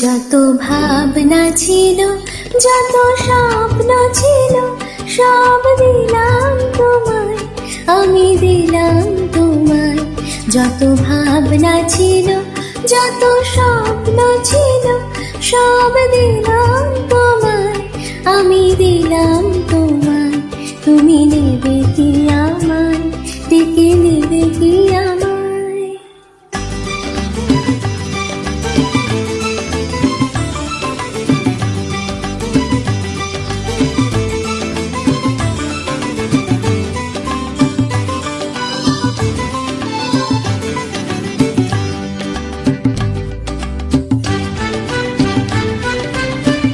যত ভাবনা ছিল, যত স্বপ্ন ছিল, সব দিলাম তোমায়, আমি দিলাম তোমায়। যত ভাবনা ছিল, যত স্বপ্ন ছিল, সব দিলাম তোমায়, আমি দিলাম তোমায়। তুমি নেবে কি আমায়, ডেকে নেবে কি আমায়?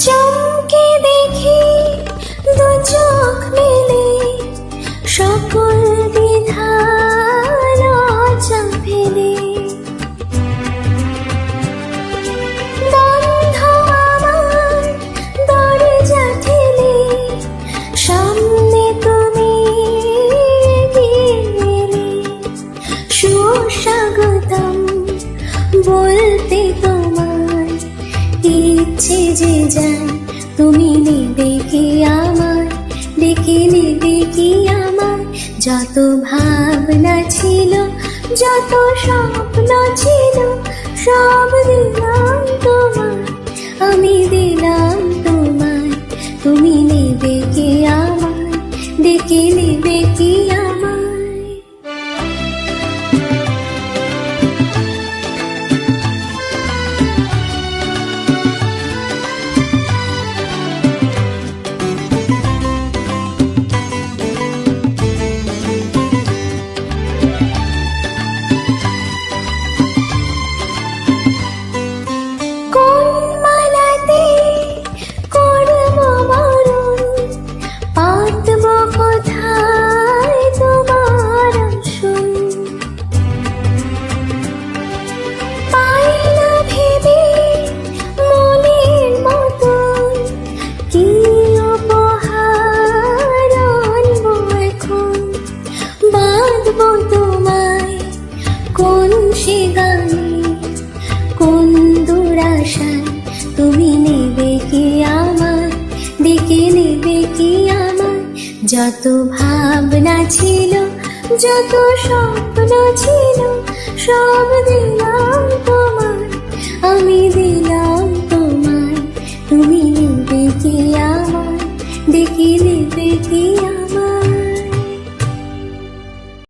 চমকে দেখি দু চোখ মেলে, সকল বিধান চাপেলে। বন্ধ আমার দরজা ঠেলে, সামনে তুমি এলে। সুস্বাগতম বলতে তোমার ইচ্ছে যে যায়, তুমি নেবে কি আমায়, ডেকে নেবে কি আমায়? যত ভাবনা ছিল, যত স্বপ্ন ছিল, সব দিলাম তোমায়, আমি দিলাম তোমায়। তুমি নেবে কি আমায়, ডেকে নেবে কি আমায়? তুমি নেবে কি আমায়, ডেকে নেবে কি আমায়? যত ভাবনা ছিল, যত স্বপ্ন ছিল, সব দিলাম তোমায়, আমি দিলাম